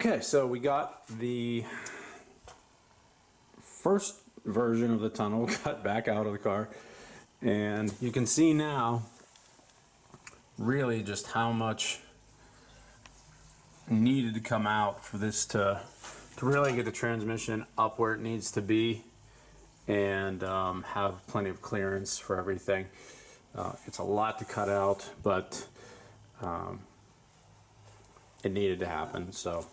Okay, so we got the first version of the tunnel cut back out of the car, and you can see now really just how much needed to come out for this to really get the transmission up where it needs to be and have plenty of clearance for everything. It's a lot to cut out, but it needed to happen. So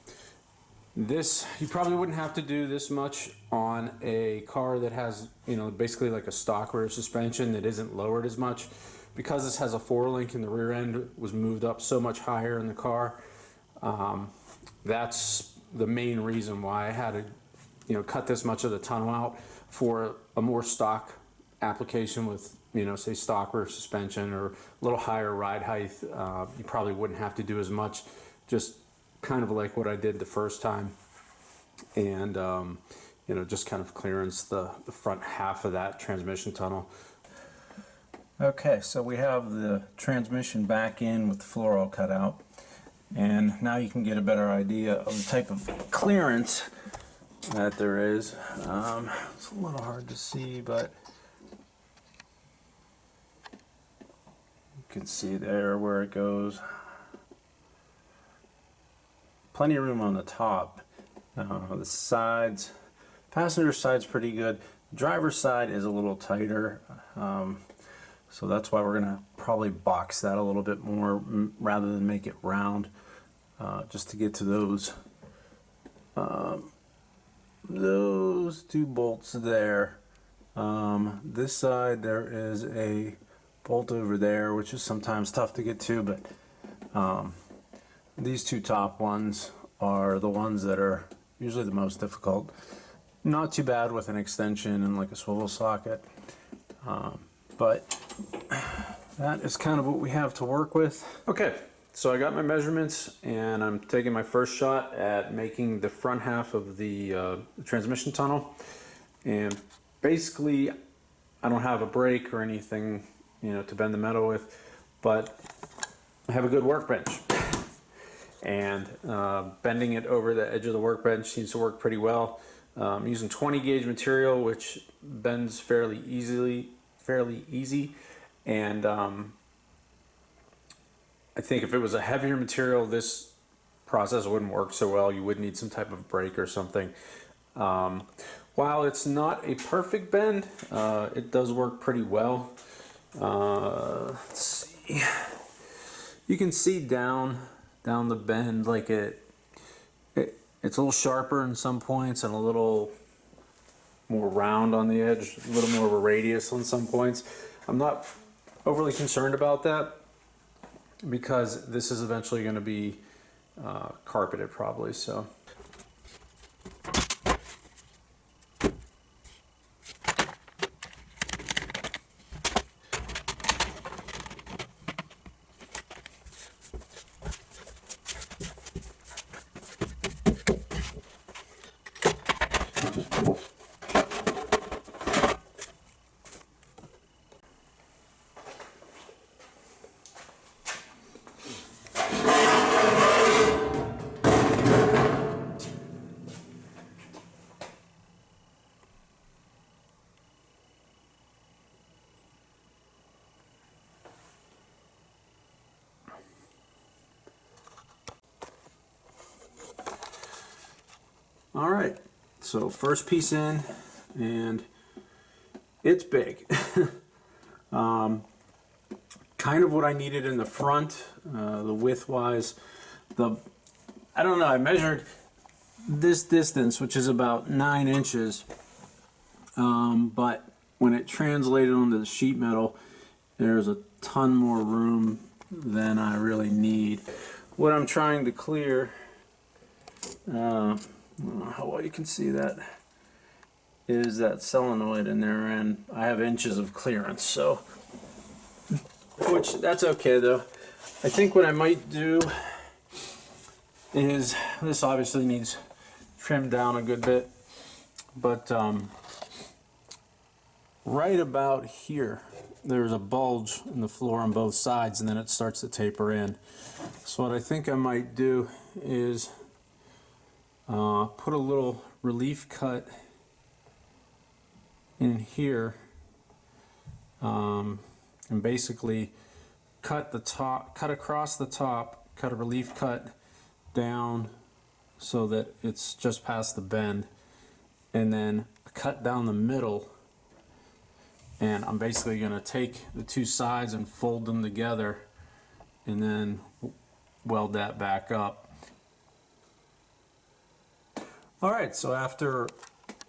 this, you probably wouldn't have to do this much on a car that has, you know, basically like a stock rear suspension that isn't lowered as much. Because this has a 4-link and the rear end was moved up so much higher in the car, that's the main reason why I had to, you know, cut this much of the tunnel out. For a more stock application with, you know, say stock rear suspension or a little higher ride height, you probably wouldn't have to do as much. Just kind of like what I did the first time, and you know, just kind of clearance the front half of that transmission tunnel. Okay, so we have the transmission back in with the floor all cut out, and now you can get a better idea of the type of clearance that there is. It's a little hard to see, but you can see there where it goes. Plenty of room on the top. The sides, passenger side's pretty good. Driver's side is a little tighter, so that's why we're gonna probably box that a little bit more rather than make it round, just to get to those two bolts there. This side there is a bolt over there, which is sometimes tough to get to, but these two top ones are the ones that are usually the most difficult. Not too bad with an extension and like a swivel socket, but that is kind of what we have to work with. Okay, so I got my measurements and I'm taking my first shot at making the front half of the transmission tunnel. And basically, I don't have a brake or anything, you know, to bend the metal with, but I have a good workbench. And bending it over the edge of the workbench seems to work pretty well. I'm using 20 gauge material, which bends fairly easy. And I think if it was a heavier material, this process wouldn't work so well. You would need some type of brake or something. While it's not a perfect bend, it does work pretty well. Let's see. You can see down the bend, like it's a little sharper in some points and a little more round on the edge, a little more of a radius on some points. I'm not overly concerned about that because this is eventually going to be carpeted probably, so. All right, so first piece in, and it's big. Kind of what I needed in the front, the width-wise. I don't know, I measured this distance, which is about 9 inches, but when it translated onto the sheet metal, there's a ton more room than I really need. What I'm trying to clear, I don't know how well you can see that, is that solenoid in there, and I have inches of clearance, so, which, that's okay though. I think what I might do is, this obviously needs trimmed down a good bit, but right about here, there's a bulge in the floor on both sides, and then it starts to taper in. So what I think I might do is put a little relief cut in here, and basically cut across the top, cut a relief cut down so that it's just past the bend, and then cut down the middle. And I'm basically going to take the two sides and fold them together and then weld that back up. Alright, so after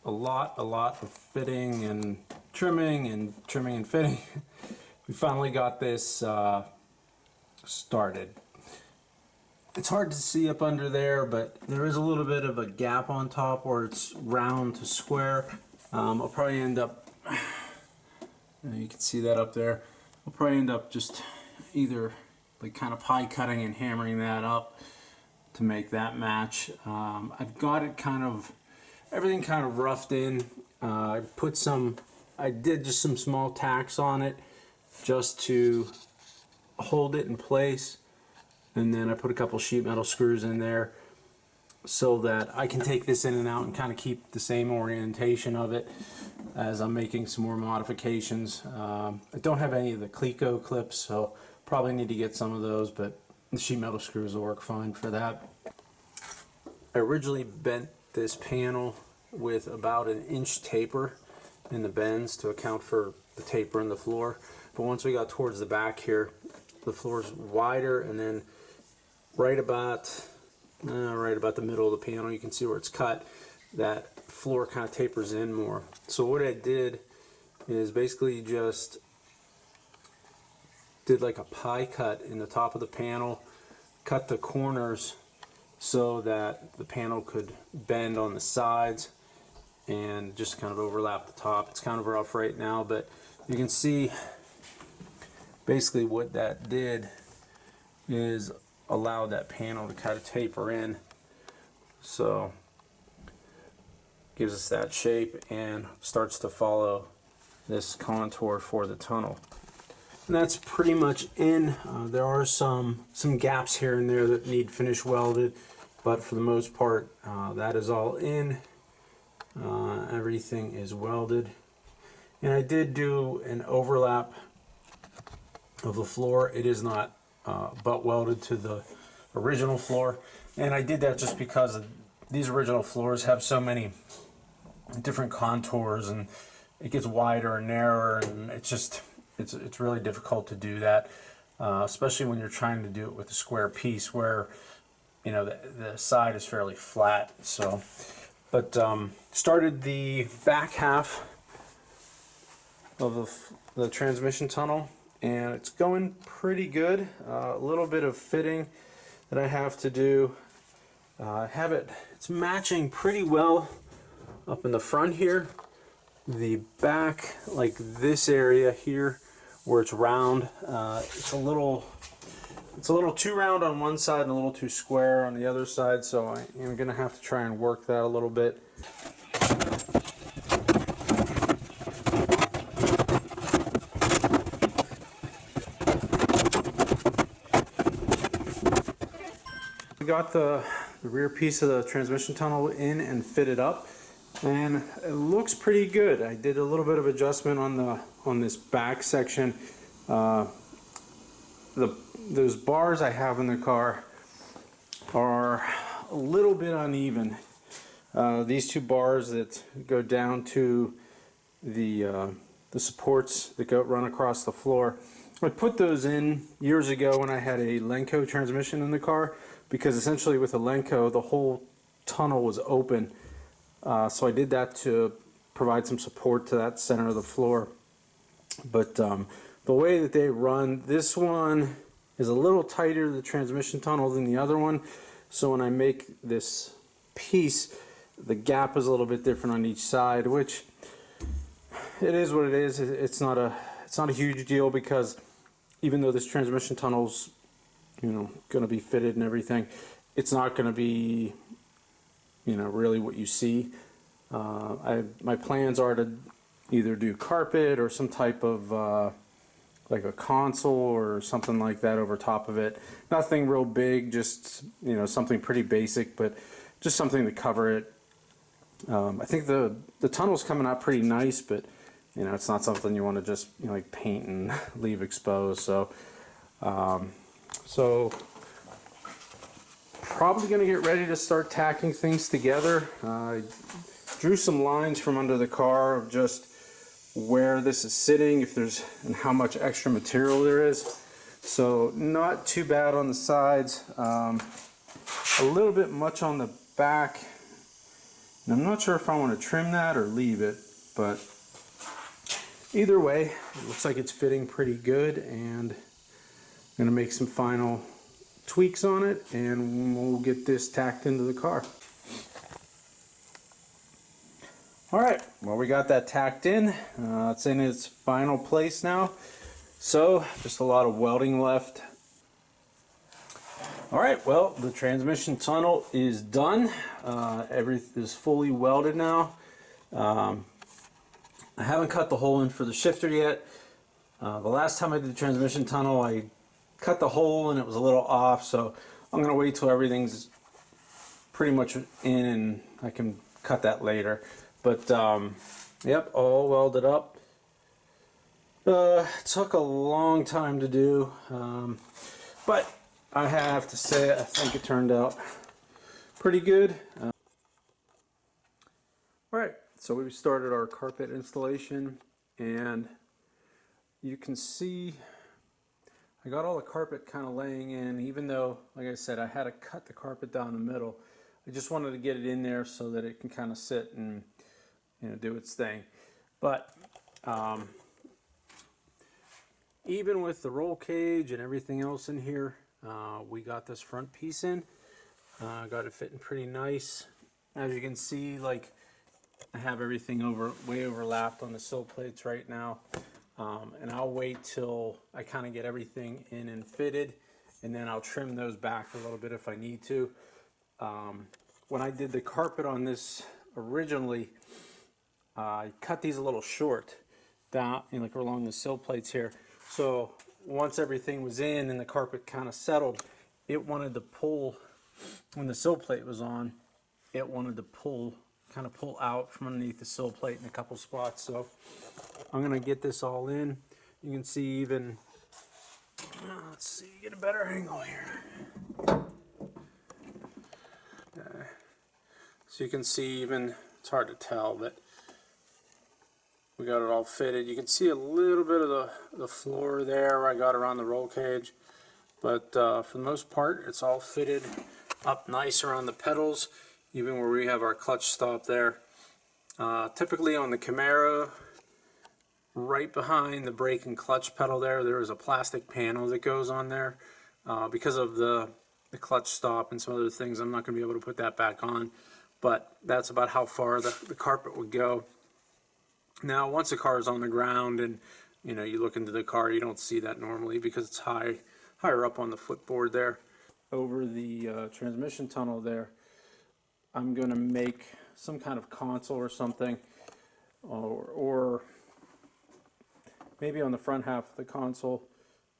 a lot of fitting and trimming and fitting, we finally got this started. It's hard to see up under there, but there is a little bit of a gap on top where it's round to square. I'll probably end up, you can see that up there, I'll probably end up just either like kind of pie cutting and hammering that up to make that match. I've got it everything kind of roughed in. I did just some small tacks on it just to hold it in place, and then I put a couple sheet metal screws in there so that I can take this in and out and kind of keep the same orientation of it as I'm making some more modifications. I don't have any of the Cleco clips, so probably need to get some of those, but the sheet metal screws will work fine for that. I originally bent this panel with about an inch taper in the bends to account for the taper in the floor, but once we got towards the back here, the floor's wider, and then right about the middle of the panel, you can see where it's cut, that floor kind of tapers in more. So what I did is basically just did like a pie cut in the top of the panel, cut the corners so that the panel could bend on the sides and just kind of overlap the top. It's kind of rough right now, but you can see basically what that did is allow that panel to kind of taper in, so gives us that shape and starts to follow this contour for the tunnel. And that's pretty much in. There are some gaps here and there that need finish welded, but for the most part that is all in. Everything is welded, and I did do an overlap of the floor. It is not butt welded to the original floor, and I did that just because these original floors have so many different contours, and it gets wider and narrower, and it's really difficult to do that, especially when you're trying to do it with a square piece where the side is fairly flat. So, but started the back half of the transmission tunnel, and it's going pretty good. A little bit of fitting that I have to do. It's matching pretty well up in the front here. The back, like this area here where it's round, it's a little too round on one side and a little too square on the other side, so I am going to have to try and work that a little bit. We got the rear piece of the transmission tunnel in and fitted up, and it looks pretty good. I did a little bit of adjustment on this back section. Those bars I have in the car are a little bit uneven. These two bars that go down to the supports that run across the floor, I put those in years ago when I had a Lenco transmission in the car, because essentially with a Lenco the whole tunnel was open. So I did that to provide some support to that center of the floor. But the way that they run, this one is a little tighter, the transmission tunnel, than the other one. So when I make this piece, the gap is a little bit different on each side, which it is what it is. It's not a huge deal, because even though this transmission tunnel's going to be fitted and everything, it's not going to be really what you see. My plans are to either do carpet or some type of like a console or something like that over top of it. Nothing real big, just something pretty basic, but just something to cover it. I think the tunnel's coming out pretty nice, but you know, it's not something you want to just, you know, like paint and leave exposed. So probably going to get ready to start tacking things together. I drew some lines from under the car of just where this is sitting, if there's, and how much extra material there is. So not too bad on the sides, a little bit much on the back. And I'm not sure if I want to trim that or leave it, but either way, it looks like it's fitting pretty good, and I'm going to make some final tweaks on it, and we'll get this tacked into the car. Alright, well, we got that tacked in. It's in its final place now. So, just a lot of welding left. Alright, well, the transmission tunnel is done. Everything is fully welded now. I haven't cut the hole in for the shifter yet. The last time I did the transmission tunnel, I cut the hole and it was a little off, so I'm going to wait till everything's pretty much in and I can cut that later. But yep, all welded up. It took a long time to do, but I have to say I think it turned out pretty good. Alright, so we started our carpet installation, and you can see I got all the carpet kind of laying in, even though, like I said, I had to cut the carpet down the middle. I just wanted to get it in there so that it can kind of sit and, you know, do its thing. But even with the roll cage and everything else in here, we got this front piece in. Got it fitting pretty nice. As you can see, like, I have everything way overlapped on the sill plates right now. And I'll wait till I kind of get everything in and fitted, and then I'll trim those back a little bit if I need to. When I did the carpet on this originally, I cut these a little short down, you know, like along the sill plates here. So once everything was in and the carpet kind of settled, it wanted to pull, when the sill plate was on, it wanted to kind of pull out from underneath the sill plate in a couple spots. So I'm going to get this all in. You can see even, let's see, get a better angle here. So you can see even, it's hard to tell, but we got it all fitted. You can see a little bit of the floor there where I got around the roll cage. But for the most part, it's all fitted up nice around the pedals, even where we have our clutch stop there. Typically on the Camaro, right behind the brake and clutch pedal there is a plastic panel that goes on there. Because of the clutch stop and some other things, I'm not going to be able to put that back on. But that's about how far the carpet would go. Now, once the car is on the ground and, you know, you look into the car, you don't see that normally because it's higher up on the footboard there. Over the transmission tunnel there, I'm going to make some kind of console or something, or maybe on the front half of the console,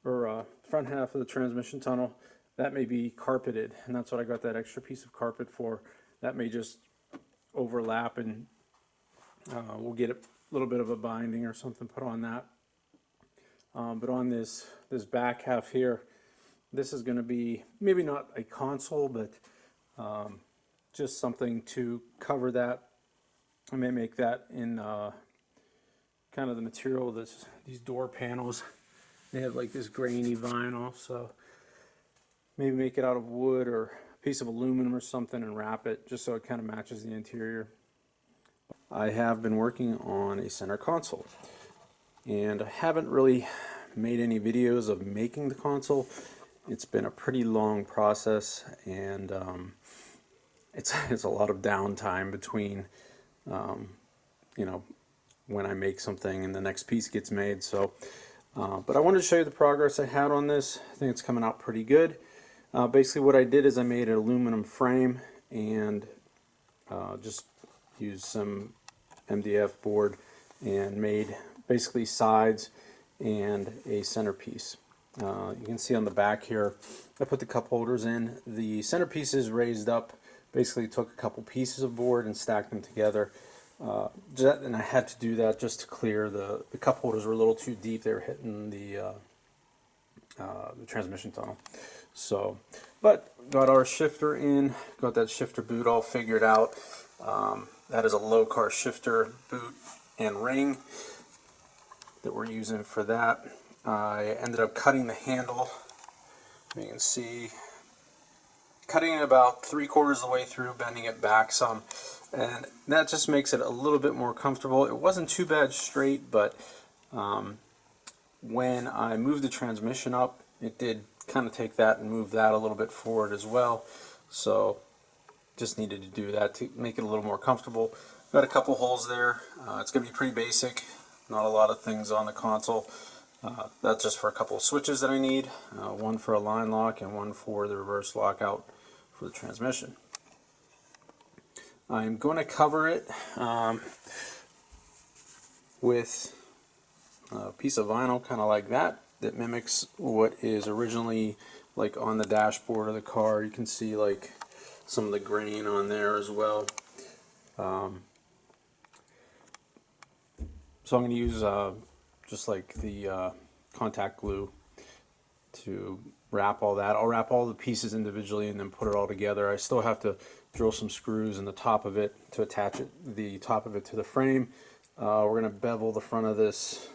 or front half of the transmission tunnel, that may be carpeted, and that's what I got that extra piece of carpet for. That may just overlap, and we'll get a little bit of a binding or something put on that. But on this back half here, this is going to be maybe not a console, but just something to cover that. I may make that in kind of the material, these door panels. They have like this grainy vinyl, so maybe make it out of wood or a piece of aluminum or something and wrap it just so it kind of matches the interior. I have been working on a center console, and I haven't really made any videos of making the console. It's been a pretty long process, and it's a lot of downtime between you know, when I make something and the next piece gets made. So but I wanted to show you the progress I had on this. I think it's coming out pretty good. Basically what I did is I made an aluminum frame and just used some MDF board and made basically sides and a centerpiece. You can see on the back here I put the cup holders in. The centerpiece is raised up basically took a couple pieces of board and stacked them together. And I had to do that just to clear the cup holders were a little too deep. They were hitting the transmission tunnel. So, but got our shifter in, got that shifter boot all figured out. That is a low car shifter boot and ring that we're using for that. I ended up cutting the handle. You can see, cutting it about 3/4 of the way through, bending it back some, and that just makes it a little bit more comfortable. It wasn't too bad straight, but when I moved the transmission up, it did kind of take that and move that a little bit forward as well. So just needed to do that to make it a little more comfortable. Got a couple holes there. It's going to be pretty basic, not a lot of things on the console. That's just for a couple of switches that I need, one for a line lock and one for the reverse lockout for the transmission. I'm going to cover it with a piece of vinyl kind of like that mimics what is originally like on the dashboard of the car. You can see like some of the grain on there as well. So I'm going to use just like the contact glue to wrap all that. I'll wrap all the pieces individually and then put it all together. I still have to drill some screws in the top of it to attach the top of it to the frame. We're going to bevel the front of this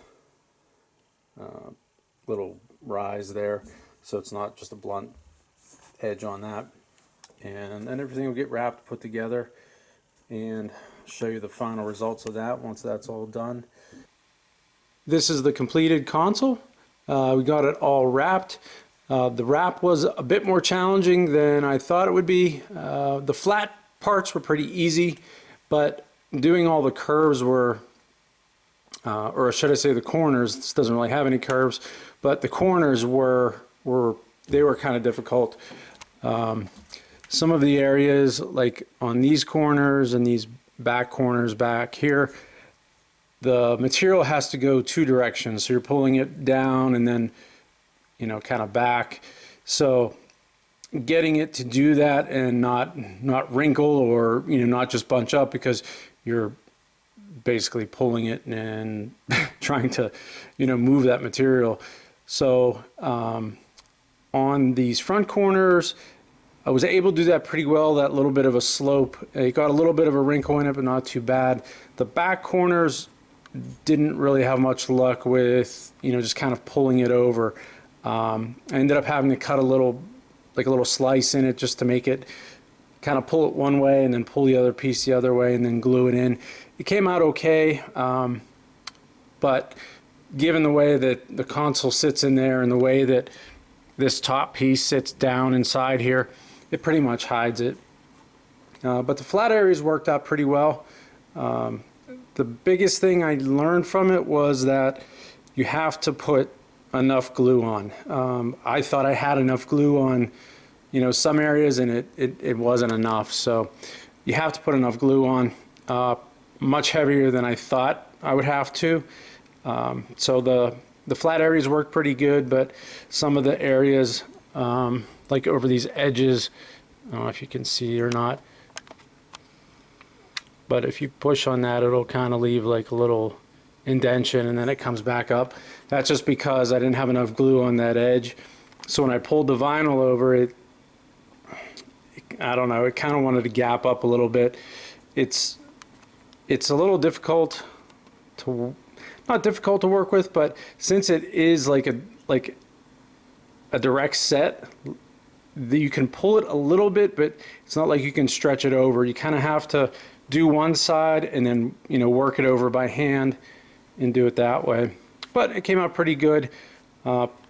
little rise there, so it's not just a blunt edge on that. And then everything will get wrapped, put together, and show you the final results of that once that's all done. This is the completed console. We got it all wrapped. The wrap was a bit more challenging than I thought it would be. The flat parts were pretty easy, but doing all the curves were, or should I say the corners, this doesn't really have any curves, but the corners were kind of difficult. Some of the areas, like on these corners and these back corners back here, the material has to go two directions. So you're pulling it down and then, you know, kind of back. So getting it to do that and not wrinkle or, you know, not just bunch up, because you're basically pulling it and trying to, you know, move that material. So on these front corners, I was able to do that pretty well, that little bit of a slope. It got a little bit of a wrinkle in it, but not too bad. The back corners didn't really have much luck with, you know, just kind of pulling it over. I ended up having to cut a little slice in it just to make it kind of pull it one way and then pull the other piece the other way and then glue it in. It came out okay, but given the way that the console sits in there and the way that this top piece sits down inside here, it pretty much hides it. But the flat areas worked out pretty well. The biggest thing I learned from it was that you have to put enough glue on. I thought I had enough glue on, you know, some areas, and it wasn't enough. So you have to put enough glue on. Much heavier than I thought I would have to. So the flat areas worked pretty good, but some of the areas, like over these edges, I don't know if you can see or not, but if you push on that, it'll kind of leave like a little indentation and then it comes back up. That's just because I didn't have enough glue on that edge. So when I pulled the vinyl over it, I don't know, it kind of wanted to gap up a little bit. It's a little difficult to, not difficult to work with, but since it is like a direct set, you can pull it a little bit, but it's not like you can stretch it over. You kind of have to do one side and then, you know, work it over by hand and do it that way. But it came out pretty good.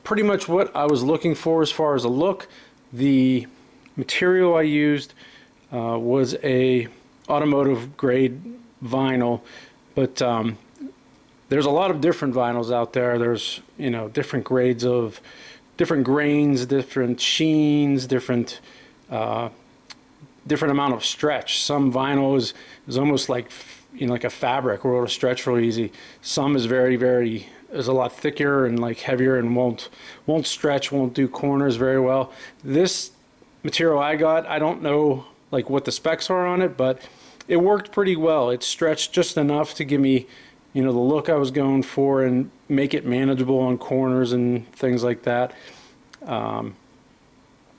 Pretty much what I was looking for as far as a look. The material I used was a automotive grade vinyl, but there's a lot of different vinyls out there. There's, you know, different grades of different grains, different sheens, different amount of stretch. Some vinyl is almost like, you know, like a fabric where it'll stretch real easy. Some is is a lot thicker and like heavier and won't stretch, won't do corners very well. This material I got, I don't know like what the specs are on it, but it worked pretty well. It stretched just enough to give me, you know, the look I was going for and make it manageable on corners and things like that. And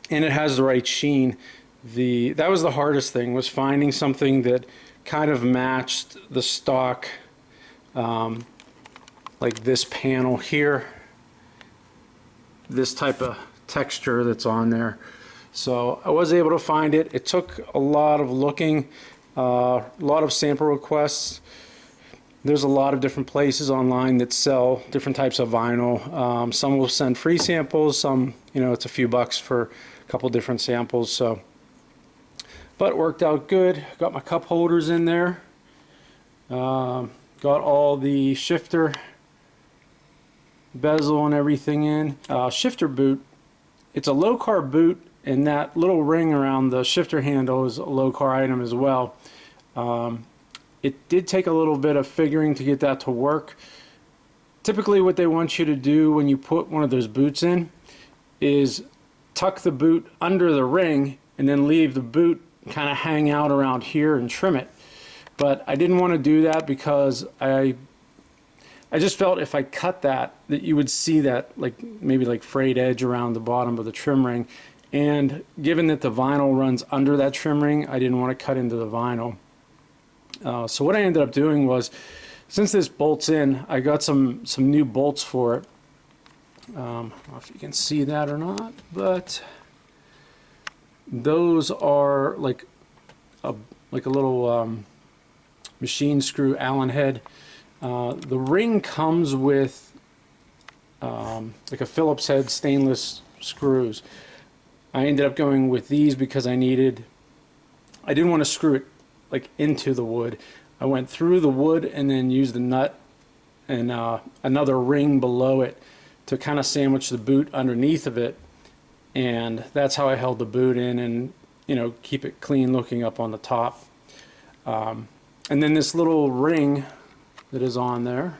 it has the right sheen. That was the hardest thing, was finding something that kind of matched the stock, like this panel here, this type of texture that's on there. So I was able to find it. It took a lot of looking, a lot of sample requests. There's a lot of different places online that sell different types of vinyl. Some will send free samples, some, you know, it's a few bucks for a couple different samples. So, but it worked out good. Got my cup holders in there. Got all the shifter bezel and everything in. Shifter boot, it's a low carb boot, and that little ring around the shifter handle is a low carb item as well. It did take a little bit of figuring to get that to work. Typically what they want you to do when you put one of those boots in is tuck the boot under the ring and then leave the boot kind of hang out around here and trim it. But I didn't want to do that because I just felt if I cut that you would see that like maybe like frayed edge around the bottom of the trim ring, and given that the vinyl runs under that trim ring, I didn't want to cut into the vinyl. So what I ended up doing was, since this bolts in, I got some new bolts for it. I don't know if you can see that or not, but those are like a little machine screw Allen head. The ring comes with like a Phillips head stainless screws. I ended up going with these because I didn't want to screw it like into the wood. I went through the wood and then used the nut and another ring below it to kind of sandwich the boot underneath of it, and that's how I held the boot in and, you know, keep it clean looking up on the top. And then this little ring that is on there,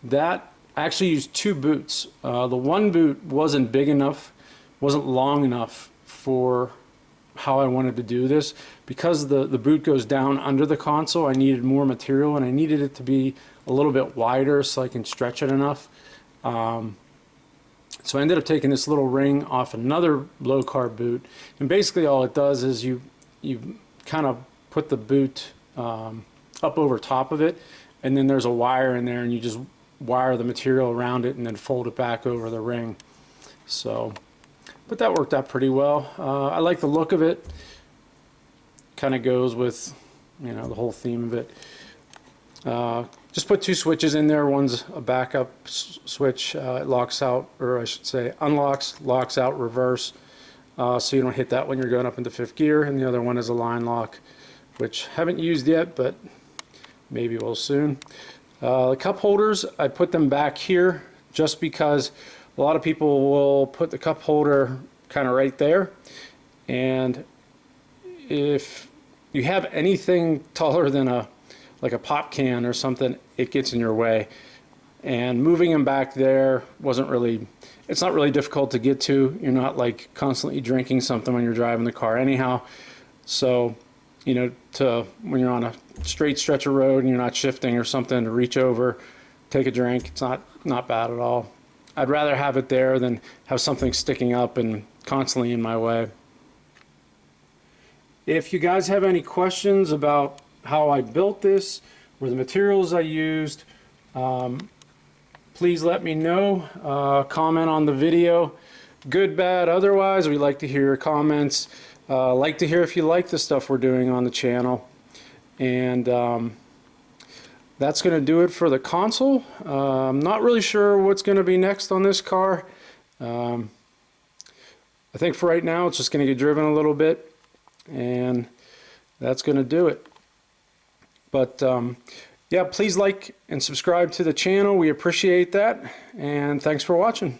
that I actually used two boots. The one boot wasn't big enough, wasn't long enough for how I wanted to do this. Because the boot goes down under the console, I needed more material, and I needed it to be a little bit wider so I can stretch it enough. So I ended up taking this little ring off another low carb boot, and basically all it does is you kind of put the boot up over top of it, and then there's a wire in there, and you just wire the material around it and then fold it back over the ring. So, but that worked out pretty well. I like the look of it. Kind of goes with, you know, the whole theme of it. Just put two switches in there. One's a backup switch. It locks out, or I should say unlocks, locks out, reverse, so you don't hit that when you're going up into fifth gear. And the other one is a line lock, which I haven't used yet, but maybe will soon. The cup holders, I put them back here just because a lot of people will put the cup holder kind of right there, and if you have anything taller than like a pop can or something, it gets in your way. And moving them back there it's not really difficult to get to. You're not like constantly drinking something when you're driving the car anyhow. So, you know, when you're on a straight stretch of road and you're not shifting or something, to reach over, take a drink, it's not bad at all. I'd rather have it there than have something sticking up and constantly in my way. If you guys have any questions about how I built this or the materials I used, please let me know. Comment on the video, good, bad, otherwise. We like to hear your comments. Like to hear if you like the stuff we're doing on the channel. And that's going to do it for the console. I'm not really sure what's going to be next on this car. I think for right now it's just going to get driven a little bit, and that's going to do it. But yeah, please like and subscribe to the channel. We appreciate that, and thanks for watching.